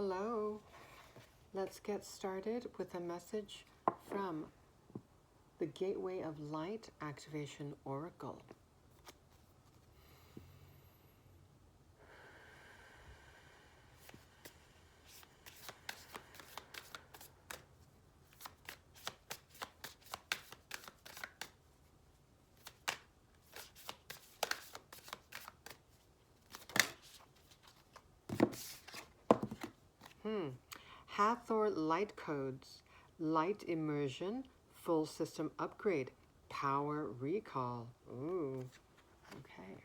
Hello. Let's get started with a message from the Gateway of Light Activation Oracle. Hathor Light Codes, Light Immersion, Full System Upgrade, Power Recall. Ooh, okay.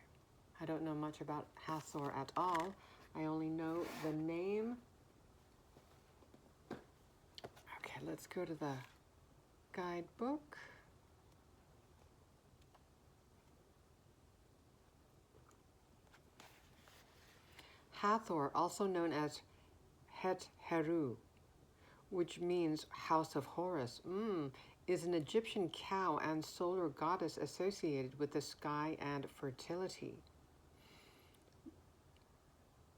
I don't know much about Hathor at all. I only know the name. Okay, let's go to the guidebook. Hathor, also known as Het Heru, which means House of Horus, is an Egyptian cow and solar goddess associated with the sky and fertility.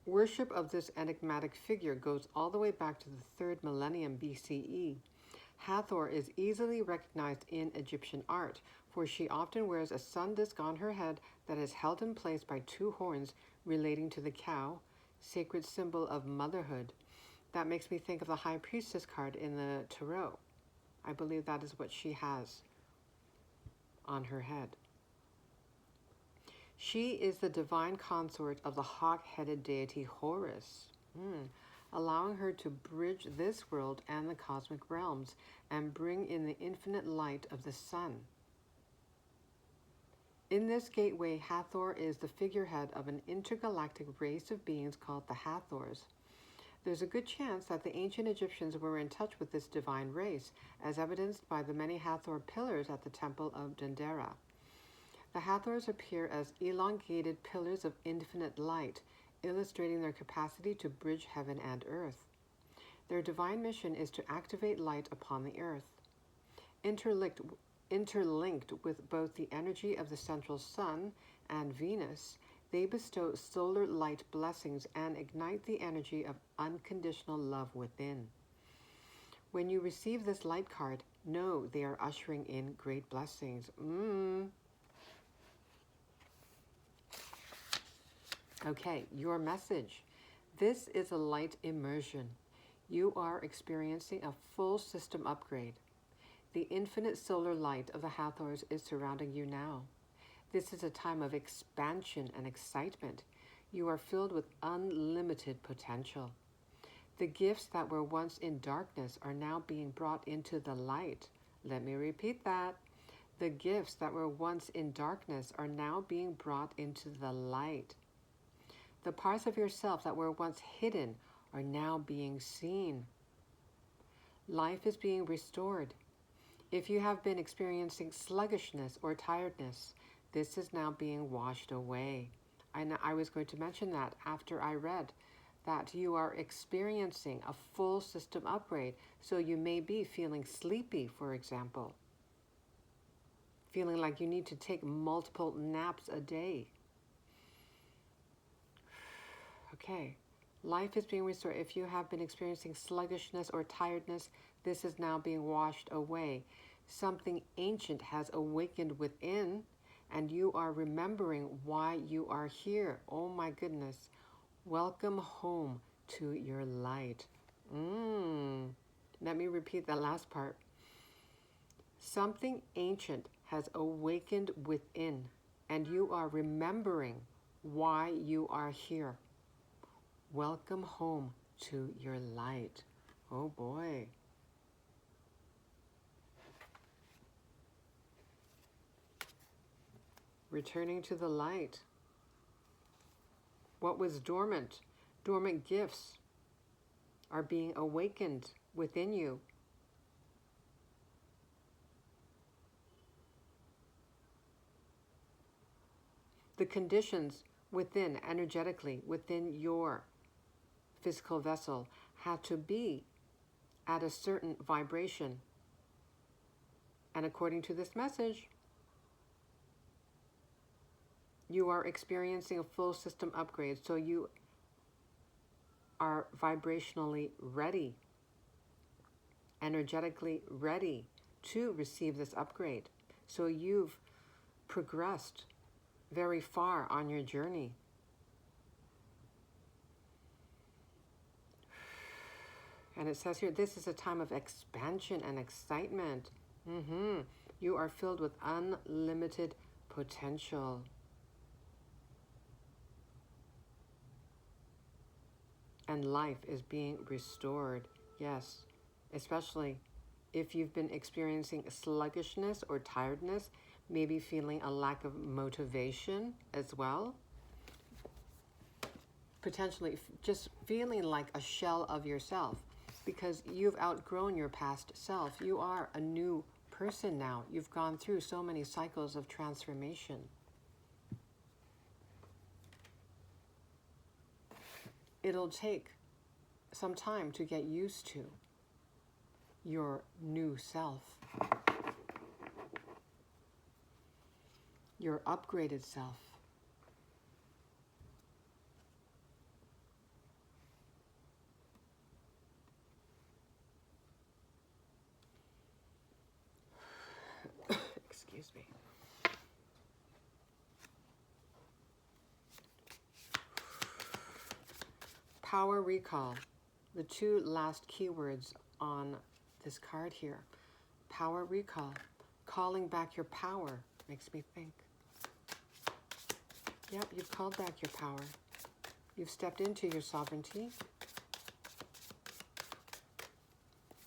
Worship of this enigmatic figure goes all the way back to the 3rd millennium BCE. Hathor is easily recognized in Egyptian art, for she often wears a sun disk on her head that is held in place by 2 horns relating to the cow, sacred symbol of motherhood. That makes me think of the High Priestess card in the Tarot. I believe that is what she has on her head. She is the divine consort of the hawk-headed deity Horus, allowing her to bridge this world and the cosmic realms and bring in the infinite light of the sun. In this gateway, Hathor is the figurehead of an intergalactic race of beings called the Hathors. There's a good chance that the ancient Egyptians were in touch with this divine race, as evidenced by the many Hathor pillars at the Temple of Dendera. The Hathors appear as elongated pillars of infinite light, illustrating their capacity to bridge heaven and earth. Their divine mission is to activate light upon the earth. Interlinked with both the energy of the central sun and Venus, they bestow solar light blessings and ignite the energy of unconditional love within. When you receive this light card, know they are ushering in great blessings. Okay, your message. This is a light immersion. You are experiencing a full system upgrade. The infinite solar light of the Hathors is surrounding you now. This is a time of expansion and excitement. You are filled with unlimited potential. The gifts that were once in darkness are now being brought into the light. Let me repeat that. The gifts that were once in darkness are now being brought into the light. The parts of yourself that were once hidden are now being seen. Life is being restored. If you have been experiencing sluggishness or tiredness, this is now being washed away. I was going to mention that after I read that you are experiencing a full system upgrade. So you may be feeling sleepy, for example. Feeling like you need to take multiple naps a day. Okay, life is being restored. If you have been experiencing sluggishness or tiredness, this is now being washed away. Something ancient has awakened within, and you are remembering why you are here. Oh my goodness. Welcome home to your light. Let me repeat that last part. Something ancient has awakened within, and you are remembering why you are here. Welcome home to your light. Oh boy. Returning to the light. What was dormant? Dormant gifts are being awakened within you. The conditions within, energetically, within your physical vessel had to be at a certain vibration. And according to this message, you are experiencing a full system upgrade. So you are vibrationally ready, energetically ready to receive this upgrade. So you've progressed very far on your journey. And it says here, this is a time of expansion and excitement. You are filled with unlimited potential. And life is being restored. Yes, especially if you've been experiencing sluggishness or tiredness, maybe feeling a lack of motivation as well. Potentially just feeling like a shell of yourself because you've outgrown your past self. You are a new person now. You've gone through so many cycles of transformation. It'll take some time to get used to your new self, your upgraded self. Excuse me. Power recall. The two last keywords on this card here. Power recall. Calling back your power makes me think. Yep, you've called back your power. You've stepped into your sovereignty,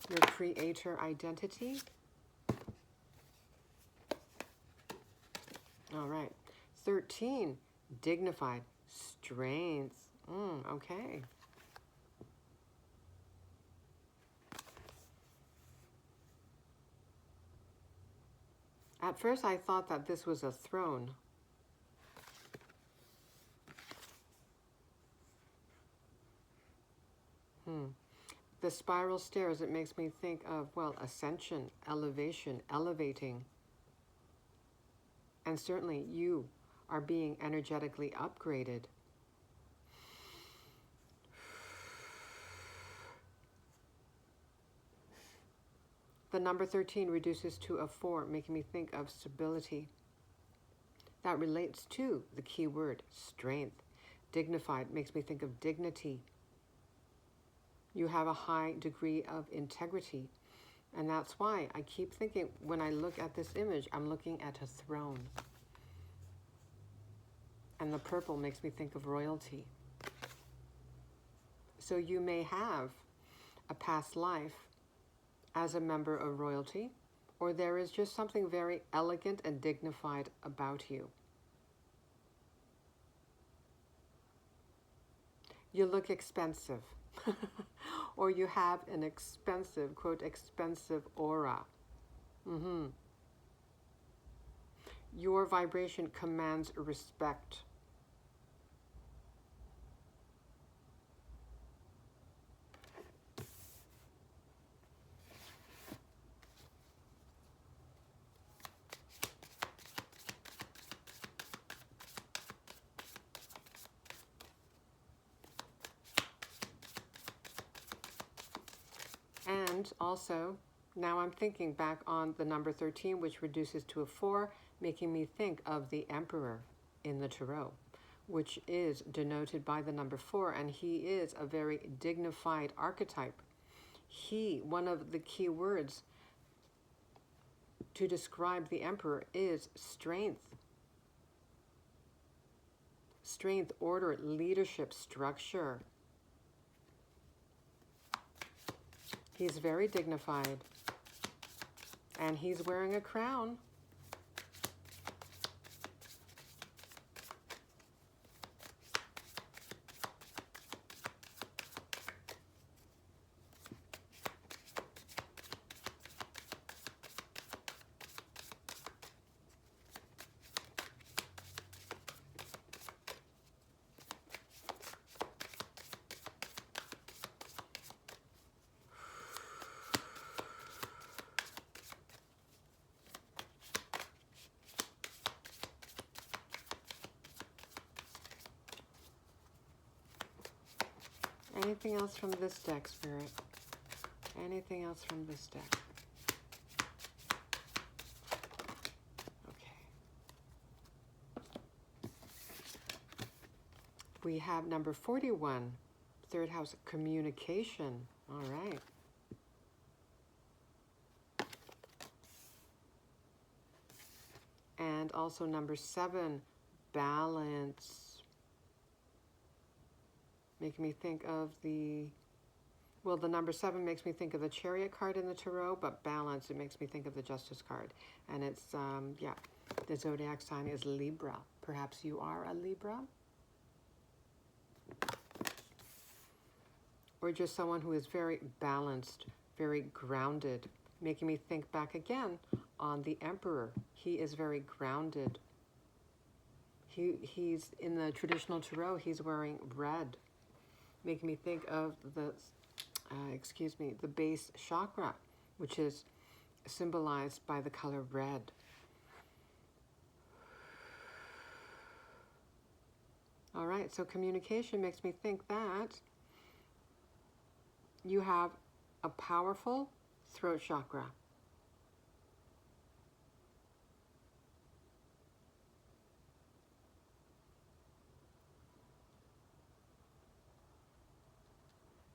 your creator identity. All right. 13, dignified, strength. Okay. At first I thought that this was a throne. The spiral stairs, it makes me think of, well, ascension, elevation, elevating. And certainly you are being energetically upgraded. The number 13 reduces to a 4, making me think of stability. That relates to the key word, strength. Dignified makes me think of dignity. You have a high degree of integrity. And that's why I keep thinking, when I look at this image, I'm looking at a throne. And the purple makes me think of royalty. So you may have a past life as a member of royalty, or there is just something very elegant and dignified about you. You look expensive, or you have an expensive, quote, expensive aura. Your vibration commands respect. And also, now I'm thinking back on the number 13, which reduces to a 4, making me think of the Emperor in the Tarot, which is denoted by the number 4, and he is a very dignified archetype. One of the key words to describe the Emperor is strength. Strength, order, leadership, structure. He's very dignified, and he's wearing a crown. Anything else from this deck, Spirit? Anything else from this deck? Okay. We have number 41, third house, communication. All right. And also number 7, balance. Making me think of the, well, the number 7 makes me think of the Chariot card in the Tarot, but balance, it makes me think of the Justice card. And it's, yeah, the zodiac sign is Libra. Perhaps you are a Libra? Or just someone who is very balanced, very grounded, making me think back again on the Emperor. He is very grounded. He's in the traditional Tarot, he's wearing red, making me think of the, the base chakra, which is symbolized by the color red. All right, so communication makes me think that you have a powerful throat chakra.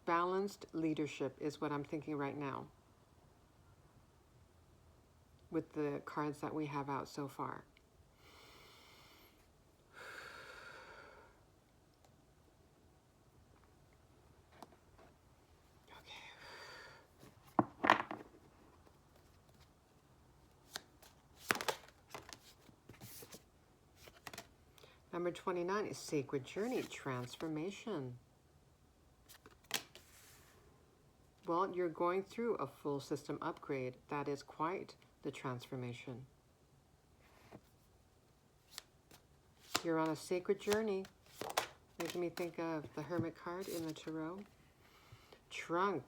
Balanced leadership is what I'm thinking right now with the cards that we have out so far. Okay. Number 29 is Sacred Journey, Transformation. Well, you're going through a full system upgrade. That is quite the transformation. You're on a sacred journey, making me think of the Hermit card in the Tarot. Trunk,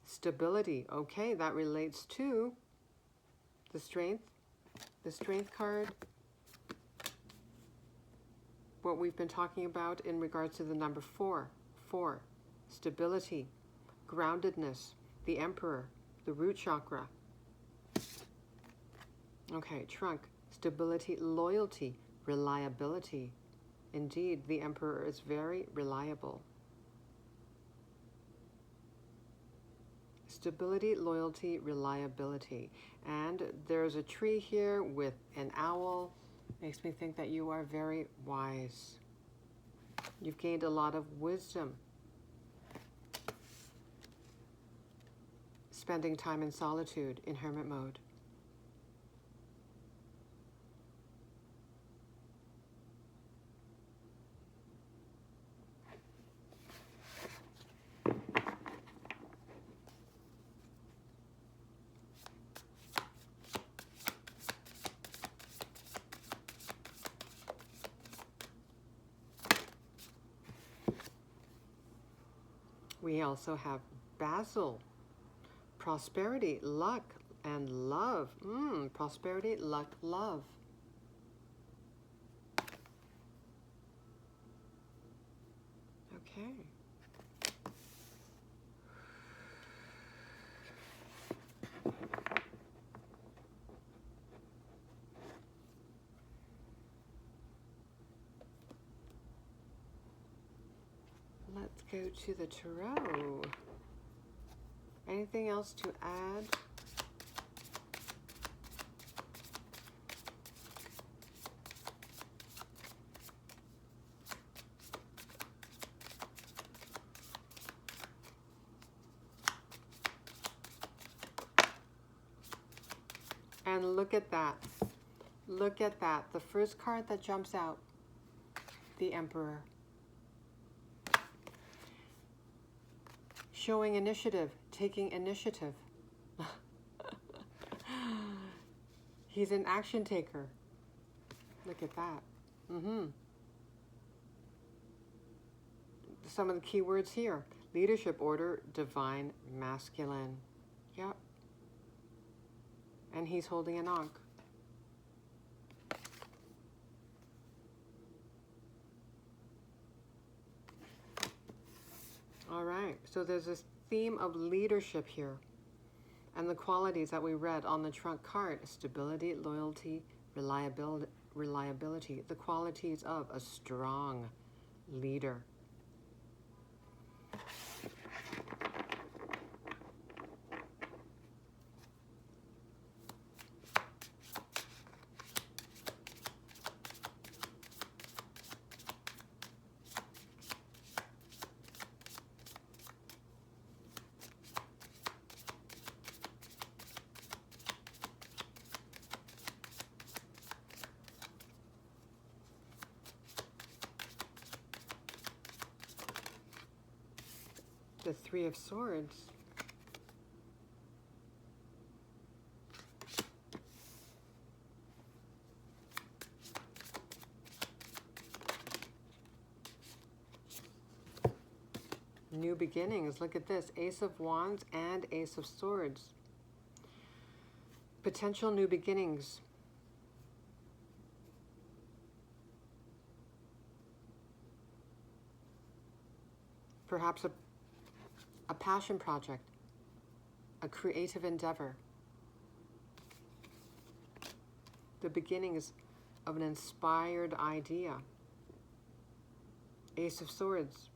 stability. Okay, that relates to the Strength card. What we've been talking about in regards to the number 4, stability, groundedness, the Emperor, the root chakra. Okay, trunk, stability, loyalty, reliability. Indeed, the Emperor is very reliable. Stability, loyalty, reliability. And there's a tree here with an owl. Makes me think that you are very wise. You've gained a lot of wisdom. Spending time in solitude, in hermit mode. We also have Basil, prosperity, luck, and love. Prosperity, luck, love. Okay. Let's go to the Tarot. Anything else to add? And look at that. Look at that. The first card that jumps out, the Emperor. Showing initiative, taking initiative. He's an action taker. Look at that. Some of the key words here. Leadership, order, divine, masculine. Yep. And he's holding an ankh. All right, so there's this theme of leadership here. And the qualities that we read on the trunk card: stability, loyalty, reliability, the qualities of a strong leader. The Three of Swords. New beginnings. Look at this. Ace of Wands and Ace of Swords. Potential new beginnings. Perhaps a passion project, a creative endeavor. The beginnings of an inspired idea. Ace of Swords,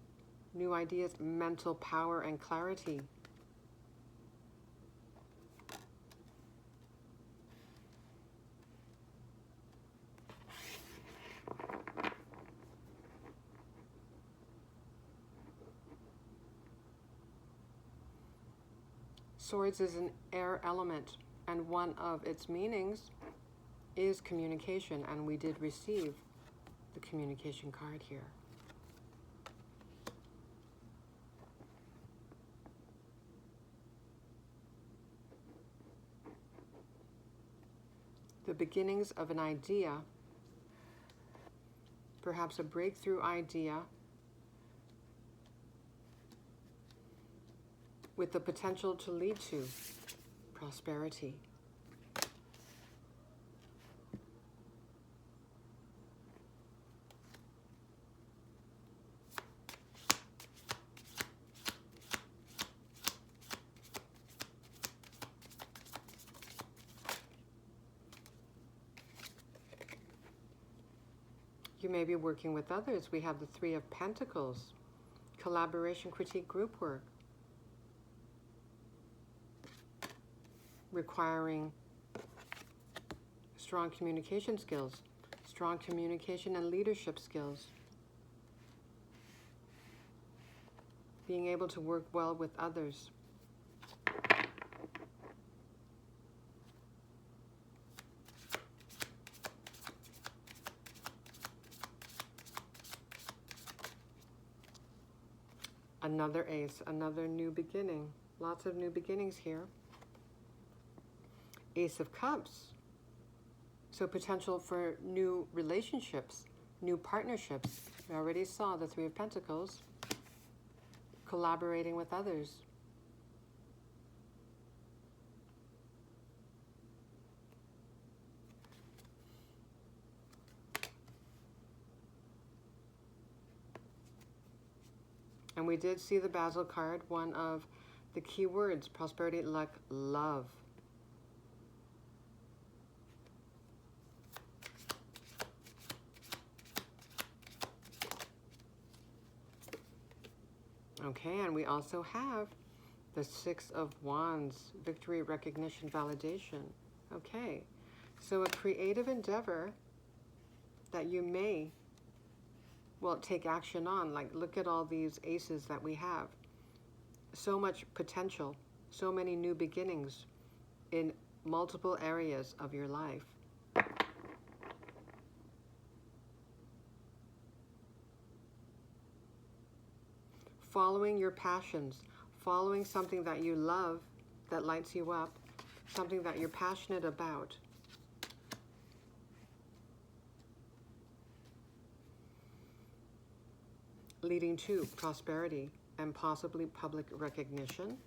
new ideas, mental power and clarity. Swords is an air element, and one of its meanings is communication, and we did receive the communication card here. The beginnings of an idea, perhaps a breakthrough idea with the potential to lead to prosperity. You may be working with others. We have the Three of Pentacles, collaboration, critique, group work, requiring strong communication skills, strong communication and leadership skills, being able to work well with others. Another ace, another new beginning. Lots of new beginnings here. Ace of Cups. So potential for new relationships, new partnerships. We already saw the Three of Pentacles. Collaborating with others. And we did see the Basil card, one of the key words: prosperity, luck, love. Okay, and we also have the Six of Wands, victory, recognition, validation. Okay, so a creative endeavor that you may, well, take action on. Like, look at all these aces that we have. So much potential, so many new beginnings in multiple areas of your life. Following your passions, following something that you love, that lights you up, something that you're passionate about. Leading to prosperity and possibly public recognition.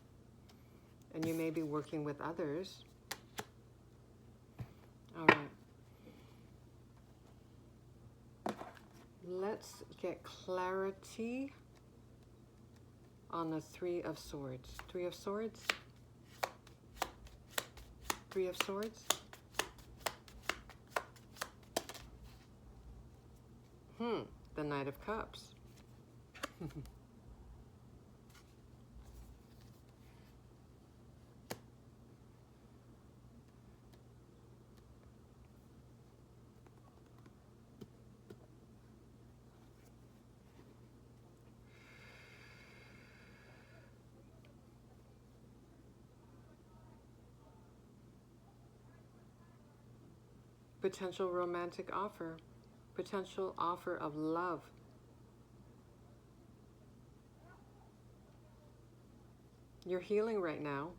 And you may be working with others. All right. Let's get clarity on the Three of Swords. Three of Swords? Three of Swords? The Knight of Cups. Potential romantic offer. Potential offer of love. You're healing right now.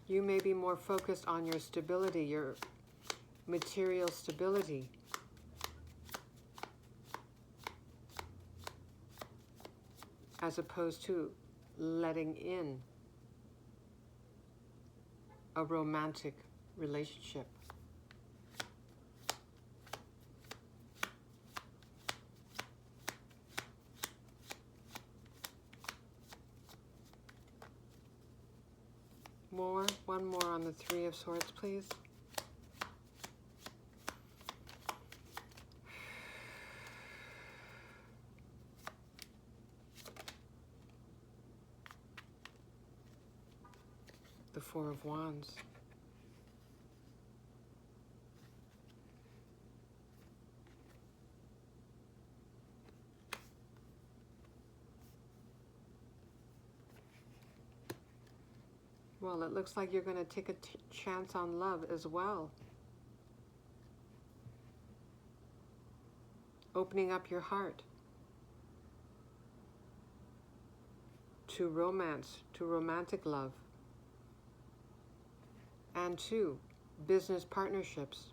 You may be more focused on your stability, your material stability. As opposed to letting in a romantic relationship. One more on the Three of Swords, please. The Four of Wands. Well, it looks like you're going to take a chance on love as well. Opening up your heart to romance, to romantic love, and to business partnerships.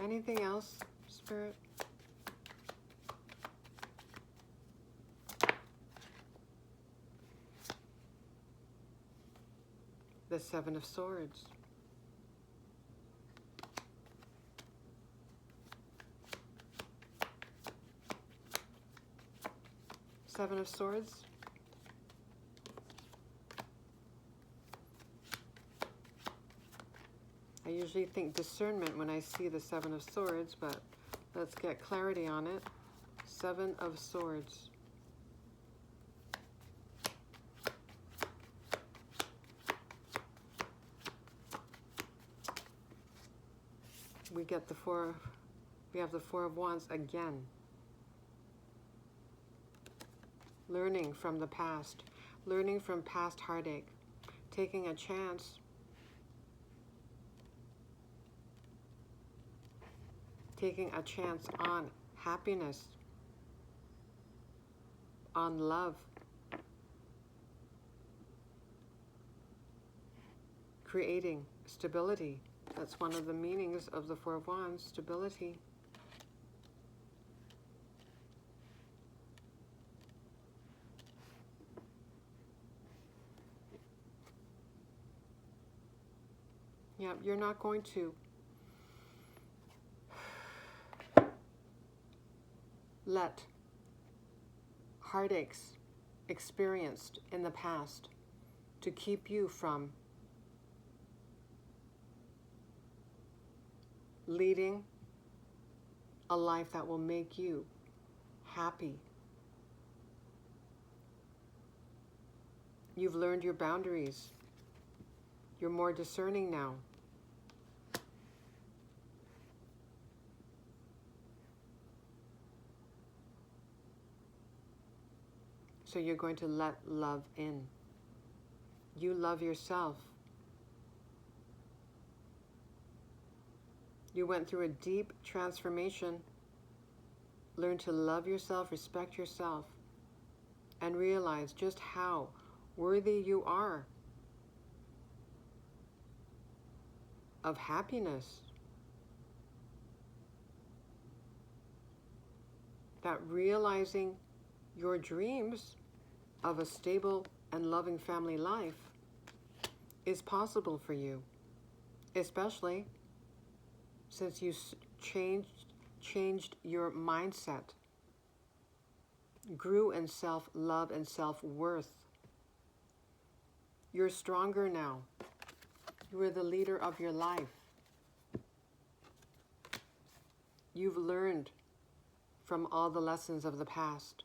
Anything else, Spirit? The Seven of Swords. Seven of Swords. I usually think discernment when I see the Seven of Swords, but let's get clarity on it. Seven of Swords. We have the Four of Wands again. Learning from the past, learning from past heartache, taking a chance. Taking a chance on happiness, on love, creating stability. That's one of the meanings of the Four of Wands, stability. Yeah, you're not going to let heartaches experienced in the past to keep you from leading a life that will make you happy. You've learned your boundaries. You're more discerning now. So you're going to let love in. You love yourself. You went through a deep transformation, learned to love yourself, respect yourself, and realize just how worthy you are of happiness. That realizing your dreams of a stable and loving family life is possible for you, especially since you changed your mindset, grew in self-love and self-worth. You're stronger now. You are the leader of your life. You've learned from all the lessons of the past.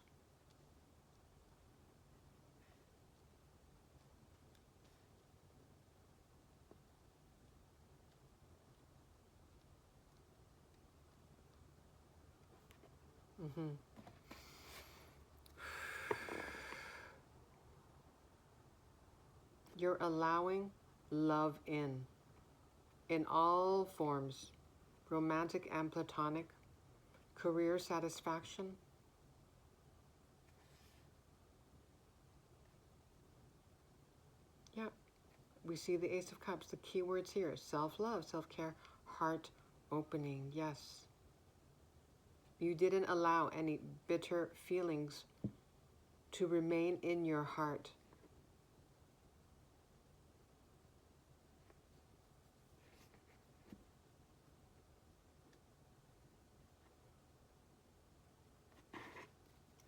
You're allowing love in all forms, romantic and platonic, career satisfaction. Yeah, we see the Ace of Cups, the key words here: self-love, self-care, heart opening. Yes. You didn't allow any bitter feelings to remain in your heart.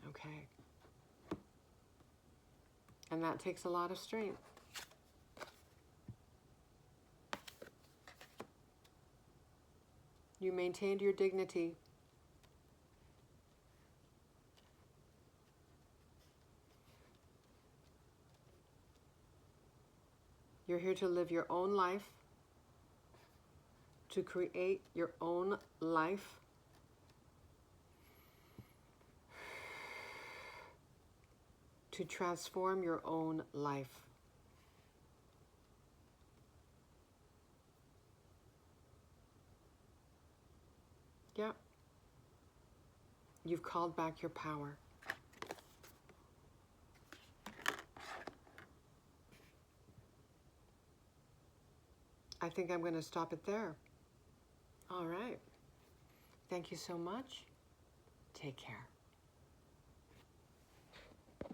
Okay. And that takes a lot of strength. You maintained your dignity. You're here to live your own life, to create your own life, to transform your own life. Yeah. You've called back your power. I think I'm going to stop it there. All right. Thank you so much. Take care.